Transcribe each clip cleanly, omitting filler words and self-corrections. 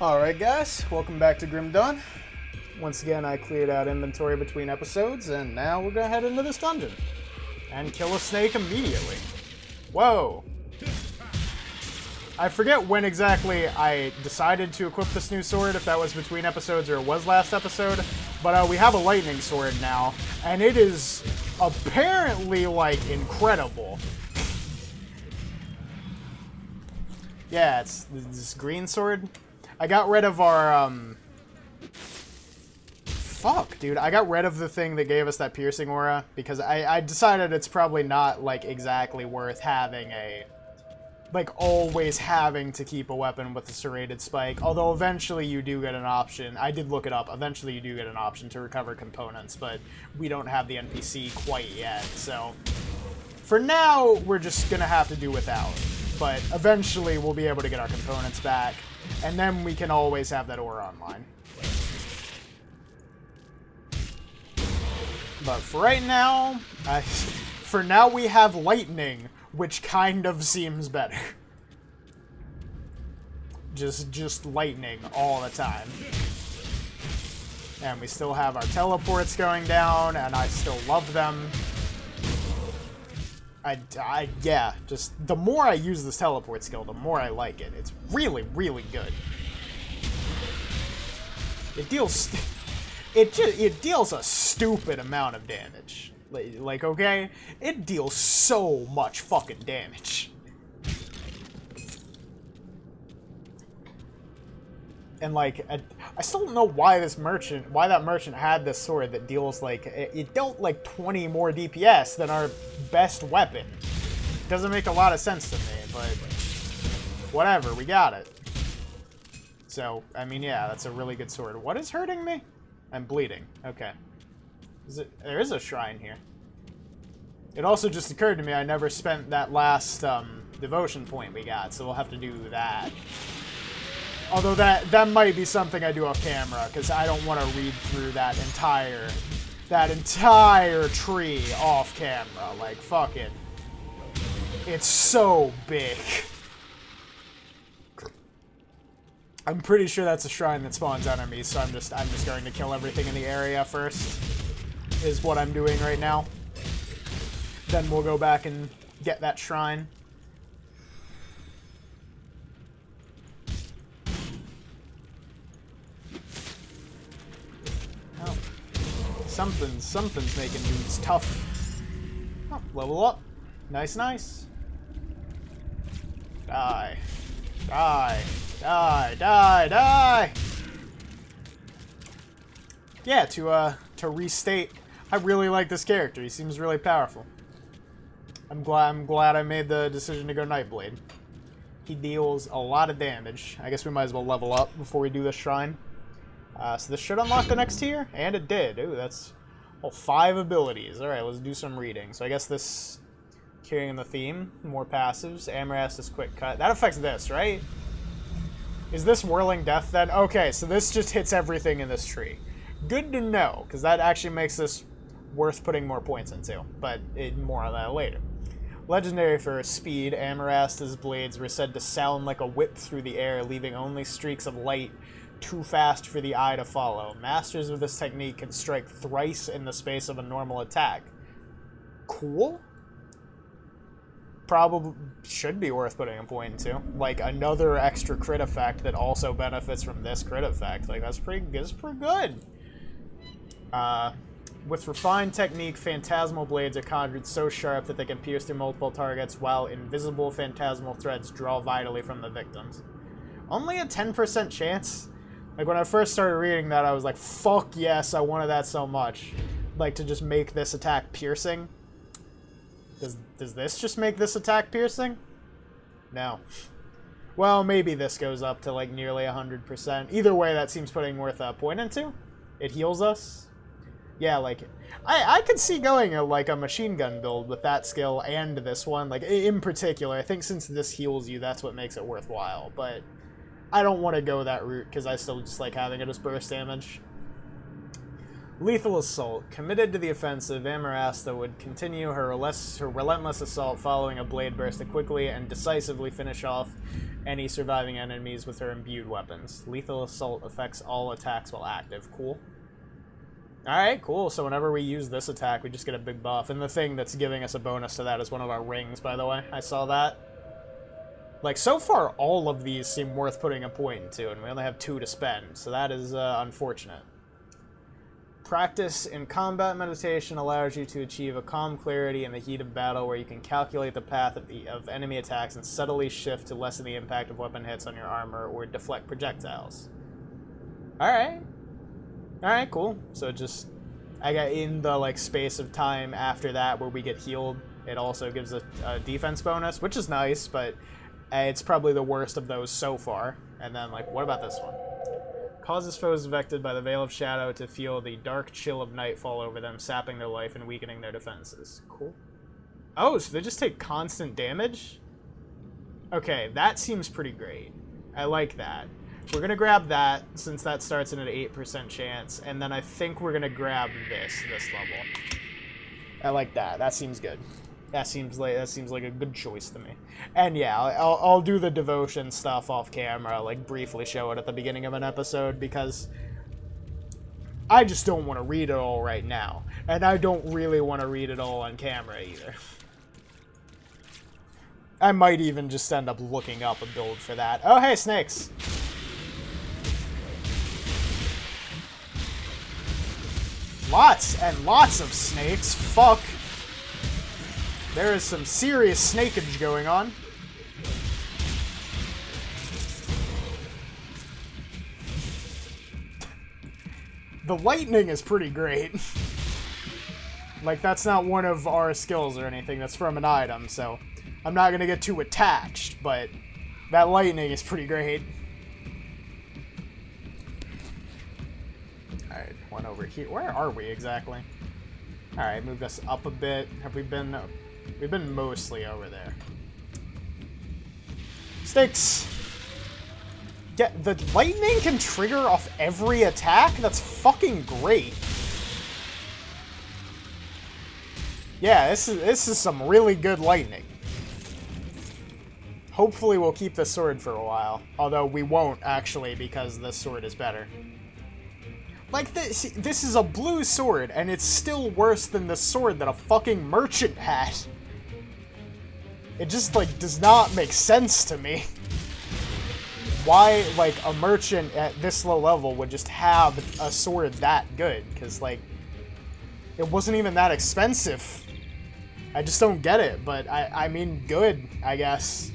Alright guys, welcome back to Grim Dawn. Once again I cleared out inventory between episodes, and now we're gonna head into this dungeon. And kill a snake immediately. Whoa! I forget when exactly I decided to equip this new sword, if that was between episodes or it was last episode. But we have a lightning sword now, and it is apparently, like, incredible. Yeah, it's this green sword. I got rid of our, Fuck, dude. I got rid of the thing that gave us that piercing aura, because I decided it's probably not, like, exactly worth having a... like, always having to keep a weapon with a serrated spike. Although, eventually you do get an option. I did look it up. Eventually you do get an option to recover components, but we don't have the NPC quite yet, so... for now, we're just gonna have to do without. But eventually we'll be able to get our components back. And then we can always have that aura online. But for right now, for now we have lightning, which kind of seems better. Just lightning all the time. And we still have our teleports going down, and I still love them. Yeah, just the more I use this teleport skill, the more I like it. It's really, really good. It deals a stupid amount of damage. Like, okay? It deals so much fucking damage. And, like, I still don't know why that merchant had this sword that deals, like, it dealt, like, 20 more DPS than our best weapon. Doesn't make a lot of sense to me, but whatever, we got it. So, I mean, yeah, that's a really good sword. What is hurting me? I'm bleeding. Okay. There is a shrine here. It also just occurred to me I never spent that last, devotion point we got, so we'll have to do that. Although that might be something I do off camera, because I don't want to read through that entire tree off camera. Like, fuck it. It's so big. I'm pretty sure that's a shrine that spawns enemies, so I'm just going to kill everything in the area first, is what I'm doing right now. Then we'll go back and get that shrine. Oh. Something's making dudes tough. Oh, level up. Nice, nice. Die. Die. Die, die, die! Yeah, to restate, I really like this character. He seems really powerful. I'm glad I made the decision to go Nightblade. He deals a lot of damage. I guess we might as well level up before we do this shrine. So this should unlock the next tier, and it did. Ooh, that's 5 abilities. Alright, let's do some reading. So I guess this, carrying the theme, more passives. Amarast is quick cut. That affects this, right? Is this Whirling Death then? Okay, so this just hits everything in this tree. Good to know, because that actually makes this worth putting more points into, but more on that later. Legendary for speed, Amarast's blades were said to sound like a whip through the air, leaving only streaks of light too fast for the eye to follow. Masters of this technique can strike thrice in the space of a normal attack. Cool? Probably should be worth putting a point into. Like, another extra crit effect that also benefits from this crit effect. Like, that's pretty good. With refined technique, phantasmal blades are conjured so sharp that they can pierce through multiple targets, while invisible phantasmal threads draw vitally from the victims. Only a 10% chance? Like, when I first started reading that, I was like, fuck yes, I wanted that so much. Like, to just make this attack piercing. Does this just make this attack piercing? No. Well, maybe this goes up to, like, nearly 100%. Either way, that seems putting worth a point into. It heals us. Yeah, like, I could see going like a machine gun build with that skill and this one. Like, in particular, I think since this heals you, that's what makes it worthwhile. But I don't want to go that route, because I still just like having it as burst damage. Lethal assault. Committed to the offensive, Amarasta would continue her relentless assault following a blade burst to quickly and decisively finish off any surviving enemies with her imbued weapons. Lethal assault affects all attacks while active. Cool. Alright, cool. So whenever we use this attack, we just get a big buff. And the thing that's giving us a bonus to that is one of our rings, by the way. I saw that. Like, so far, all of these seem worth putting a point into, and we only have 2 to spend. So that is unfortunate. Practice in combat meditation allows you to achieve a calm clarity in the heat of battle where you can calculate the path of enemy attacks and subtly shift to lessen the impact of weapon hits on your armor or deflect projectiles. Alright. Alright, cool. So just, I got in the, like, space of time after that where we get healed, it also gives a defense bonus, which is nice, but it's probably the worst of those so far. And then, like, what about this one? Causes foes affected by the Veil of Shadow to feel the dark chill of night fall over them, sapping their life and weakening their defenses. Cool. Oh, so they just take constant damage? Okay, that seems pretty great. I like that. We're going to grab that, since that starts at an 8% chance, and then I think we're going to grab this level. I like that. That seems good. That seems like a good choice to me. And yeah, I'll do the devotion stuff off camera, like briefly show it at the beginning of an episode, because I just don't want to read it all right now. And I don't really want to read it all on camera either. I might even just end up looking up a build for that. Oh, hey, snakes! Lots and lots of snakes. Fuck. There is some serious snakeage going on. The lightning is pretty great. Like, that's not one of our skills or anything. That's from an item, so I'm not going to get too attached, but that lightning is pretty great. Alright, one over here. Where are we exactly? Alright, move us up a bit. Have we been... No. We've been mostly over there. Sticks! Yeah, the lightning can trigger off every attack? That's fucking great. Yeah, this is some really good lightning. Hopefully we'll keep this sword for a while. Although we won't, actually, because this sword is better. Like, this is a blue sword, and it's still worse than the sword that a fucking merchant had. It just, like, does not make sense to me. Why, like, a merchant at this low level would just have a sword that good? Because, like, it wasn't even that expensive. I just don't get it, but I mean, good, I guess.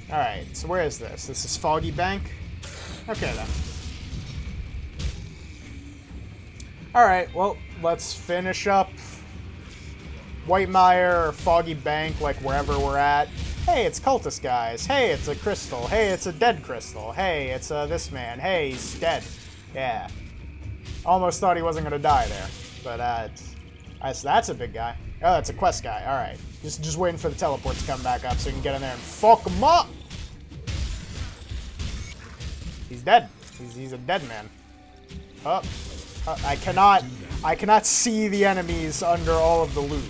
Alright, so where is this? This is Foggy Bank? Okay, then. Alright, well, let's finish up Whitemire or Foggy Bank, like wherever we're at. Hey, it's cultist guys. Hey, it's a crystal. Hey, it's a dead crystal. Hey, it's this man. Hey, he's dead. Yeah. Almost thought he wasn't gonna die there. But, that's a big guy. Oh, that's a quest guy. Alright. Just waiting for the teleport to come back up so we can get in there and fuck him up! He's dead. He's a dead man. Up. I cannot see the enemies under all of the loot.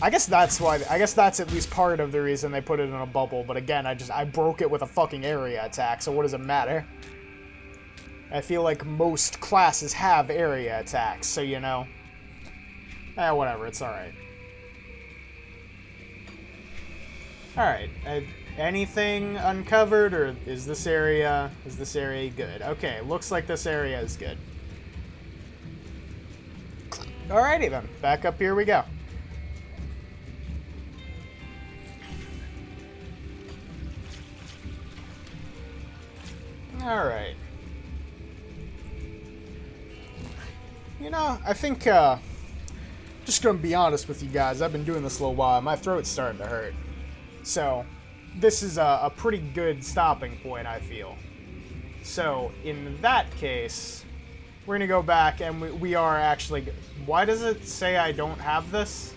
I guess that's why. I guess that's at least part of the reason they put it in a bubble. But again, I broke it with a fucking area attack. So what does it matter? I feel like most classes have area attacks, so you know. Whatever. It's all right. All right. Anything uncovered, or is this area good? Okay. Looks like this area is good. Alrighty then, back up here we go. Alright. You know, I think, just gonna be honest with you guys, I've been doing this a little while, my throat's starting to hurt. So, this is a pretty good stopping point, I feel. So, in that case, we're gonna go back and we are actually... Why does it say I don't have this?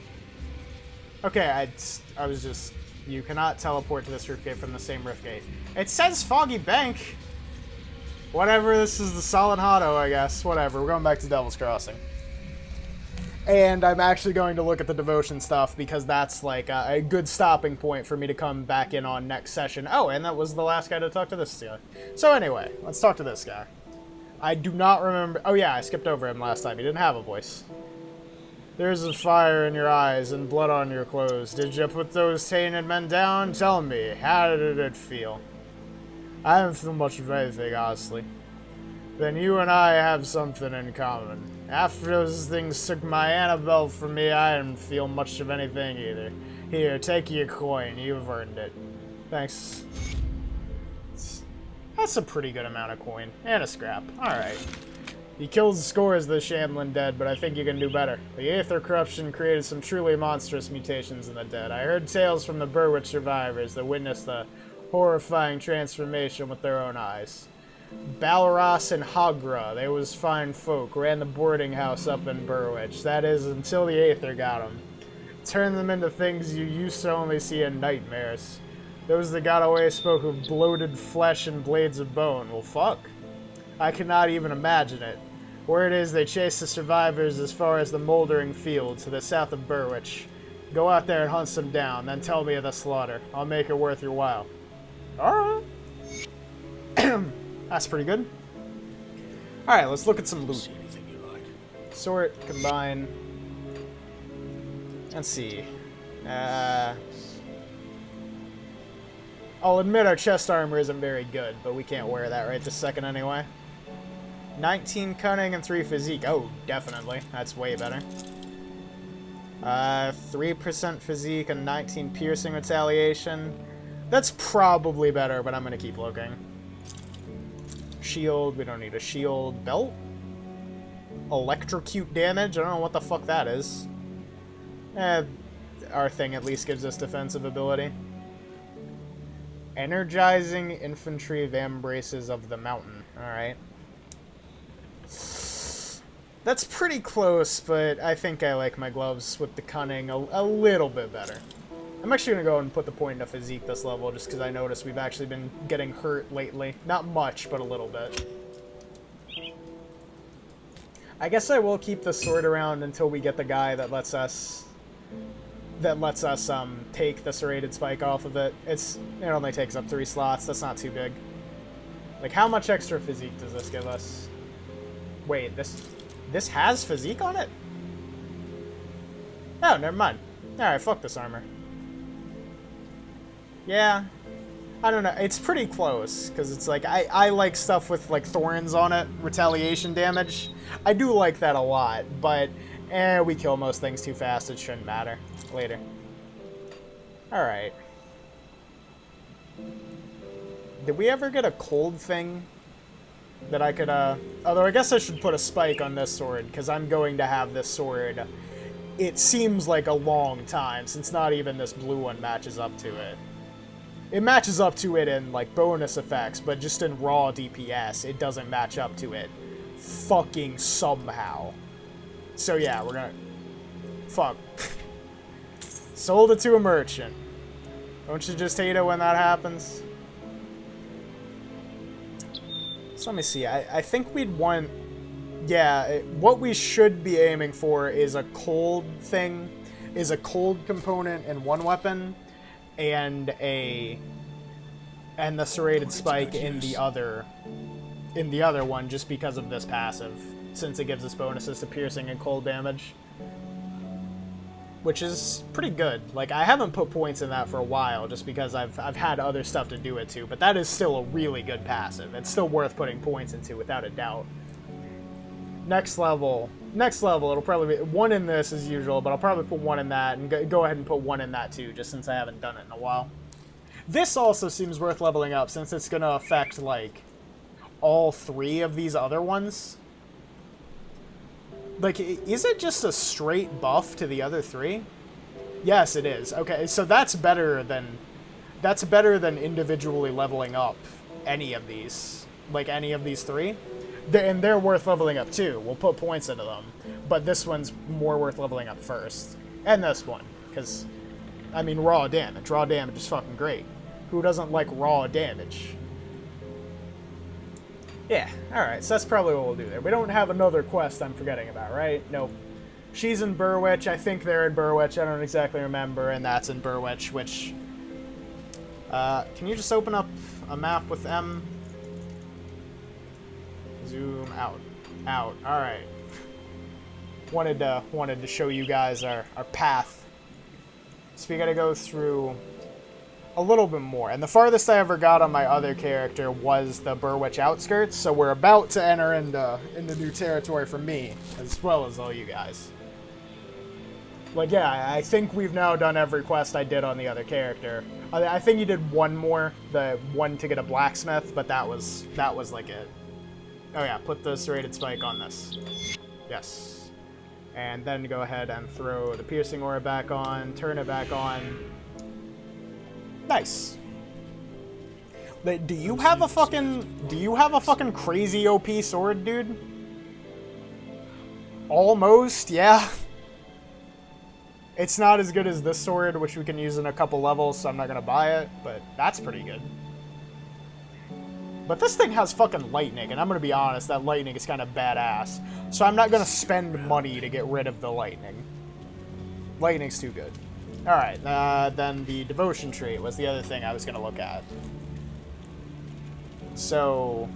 Okay, I was just... You cannot teleport to this rift gate from the same rift gate. It says Foggy Bank! Whatever, this is the solid Hotto, I guess. Whatever, we're going back to Devil's Crossing. And I'm actually going to look at the devotion stuff because that's like a good stopping point for me to come back in on next session. Oh, and that was the last guy to talk to this guy. So anyway, let's talk to this guy. I do not remember... Oh yeah, I skipped over him last time. He didn't have a voice. There's a fire in your eyes and blood on your clothes. Did you put those tainted men down? Tell me, how did it feel? I haven't felt much of anything, honestly. Then you and I have something in common. After those things took my Annabelle from me, I didn't feel much of anything either. Here, take your coin. You've earned it. Thanks. That's a pretty good amount of coin. And a scrap. Alright. You killed scores of the Shamblin dead, but I think you can do better. The Aether corruption created some truly monstrous mutations in the dead. I heard tales from the Burwitch survivors that witnessed the horrifying transformation with their own eyes. Balros and Hagra, they was fine folk, ran the boarding house up in Burwitch. That is, until the Aether got them. Turned them into things you used to only see in nightmares. Those that got away spoke of bloated flesh and blades of bone. Well, fuck. I cannot even imagine it. Word is they chased the survivors as far as the Moldering Field to the south of Burwitch. Go out there and hunt them down, then tell me of the slaughter. I'll make it worth your while. Alright. That's pretty good. Alright, let's look at some loot. Sort, combine. Let's see. I'll admit our chest armor isn't very good, but we can't wear that right this second anyway. 19 cunning and 3 physique. Oh, definitely. That's way better. 3% physique and 19 piercing retaliation. That's probably better, but I'm going to keep looking. Shield. We don't need a shield. Belt? Electrocute damage? I don't know what the fuck that is. Our thing at least gives us defensive ability. Energizing infantry vambraces of the mountain. Alright. That's pretty close, but I think I like my gloves with the cunning a little bit better. I'm actually going to go and put the point into physique this level, just because I noticed we've actually been getting hurt lately. Not much, but a little bit. I guess I will keep the sword around until we get the guy that lets us take the serrated spike off of it. It only takes up 3 slots. That's not too big. Like, how much extra physique does this give us? Wait, this has physique on it? Oh, never mind. Alright, fuck this armor. Yeah. I don't know. It's pretty close, because it's like, I like stuff with, like, thorns on it, retaliation damage. I do like that a lot, but, we kill most things too fast. It shouldn't matter. Later. Alright. Did we ever get a cold thing that I could, although I guess I should put a spike on this sword, because I'm going to have this sword. It seems like a long time, since not even this blue one matches up to it. It matches up to it in, like, bonus effects, but just in raw DPS, it doesn't match up to it. Fucking somehow. So yeah, we're gonna... Fuck. Sold it to a merchant. Don't you just hate it when that happens? So let me see. I think we'd want... Yeah, what we should be aiming for is a cold thing. Is a cold component in one weapon, and the serrated spike in the other one, just because of this passive, since it gives us bonuses to piercing and cold damage. Which is pretty good. Like, I haven't put points in that for a while, just because I've had other stuff to do it to, but that is still a really good passive. It's still worth putting points into, without a doubt. Next level, it'll probably be 1 in this as usual, but I'll probably put 1 in that, and go ahead and put 1 in that too, just since I haven't done it in a while. This also seems worth leveling up, since it's going to affect, like, all 3 of these other ones. Like, is it just a straight buff to the other 3? Yes, it is. Okay, so that's better than individually leveling up any of these. Like, any of these 3. And they're worth leveling up too. We'll put points into them. But this one's more worth leveling up first. And this one. Because, I mean, raw damage. Raw damage is fucking great. Who doesn't like raw damage? Yeah, alright, so that's probably what we'll do there. We don't have another quest I'm forgetting about, right? Nope. She's in Burwitch, I think they're in Burwitch, I don't exactly remember, and that's in Burwitch, which... can you just open up a map with M? Zoom out. Out, alright. Wanted to show you guys our path. So we gotta go through a little bit more. And the farthest I ever got on my other character was the Burwitch outskirts, so we're about to enter into new territory for me, as well as all you guys. Like, yeah, I think we've now done every quest I did on the other character. I think you did one more, the one to get a blacksmith, but that was like it. Oh yeah, put the serrated spike on this. Yes. And then go ahead and throw the piercing aura back on, turn it back on. Nice. Do you have a fucking crazy OP sword, dude? Almost, yeah. It's not as good as this sword, which we can use in a couple levels, so I'm not gonna buy it, but that's pretty good. But this thing has fucking lightning, and I'm gonna be honest, that lightning is kind of badass. So I'm not gonna spend money to get rid of the lightning. Lightning's too good. Alright, then the devotion trait was the other thing I was gonna look at. So...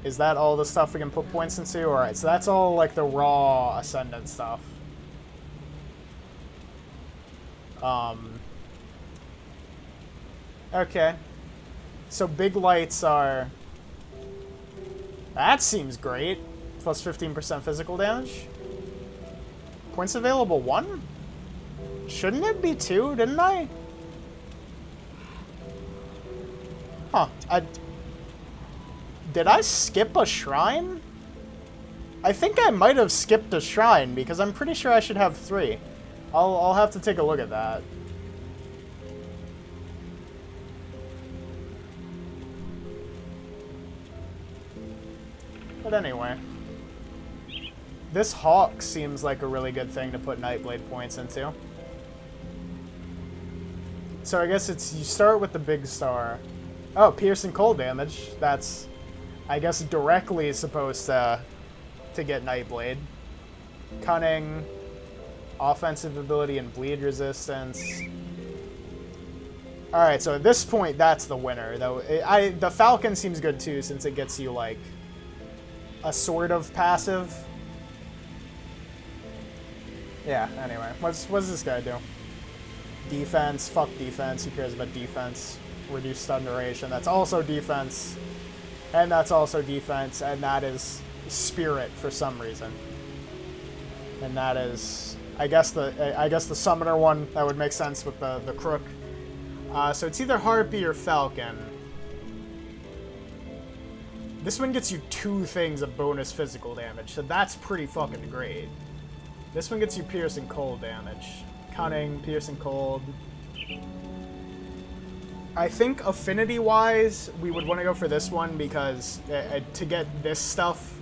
is that all the stuff we can put points into? Alright, so that's all, like, the raw Ascendant stuff. Okay. So big lights are... that seems great. Plus 15% physical damage. Points available 1? Shouldn't it be 2, didn't I? Huh. Did I skip a shrine? I think I might have skipped a shrine, because I'm pretty sure I should have 3. I'll have to take a look at that. But anyway. This hawk seems like a really good thing to put Nightblade points into. So I guess it's, you start with the big star. Oh, piercing cold damage. That's, I guess, directly supposed to get Nightblade. Cunning, offensive ability, and bleed resistance. Alright, so at this point, that's the winner, though. The Falcon seems good, too, since it gets you, like, a sort of passive. Yeah, anyway. What does this guy do? Defense. Fuck defense. Who cares about defense? Reduce stun duration. That's also defense. And that's also defense. And that is spirit for some reason. And that is... I guess the summoner one. That would make sense with the crook. So it's either Harpy or Falcon. This one gets you 2 things of bonus physical damage, so that's pretty fucking great. This one gets you piercing cold damage. Cunning, piercing cold. I think affinity-wise, we would want to go for this one because to get this stuff,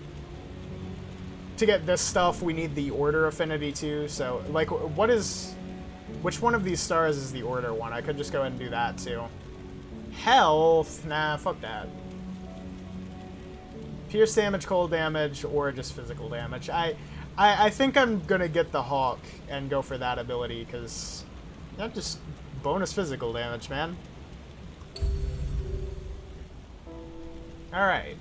we need the order affinity too. So, like, which one of these stars is the order one? I could just go ahead and do that too. Health? Nah, fuck that. Pierce damage, cold damage, or just physical damage. I think I'm gonna get the Hawk and go for that ability, because that just bonus physical damage, man. Alright.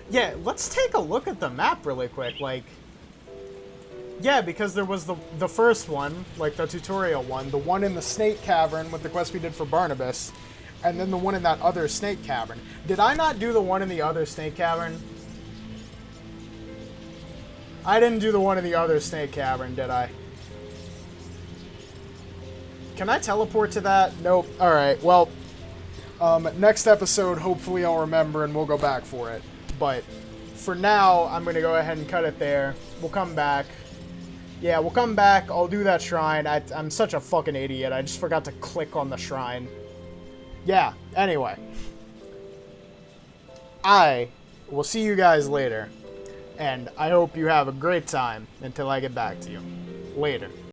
Yeah, let's take a look at the map really quick, like... yeah, because there was the first one, like the tutorial one, the one in the snake cavern with the quest we did for Barnabas, and then the one in that other snake cavern. Did I not do the one in the other snake cavern? I didn't do the one in the other snake cavern, did I? Can I teleport to that? Nope. Alright, well, next episode, hopefully I'll remember and we'll go back for it. But for now, I'm going to go ahead and cut it there. We'll come back. Yeah, we'll come back. I'll do that shrine. I'm such a fucking idiot. I just forgot to click on the shrine. Yeah, anyway. I will see you guys later. And I hope you have a great time until I get back to you. Later.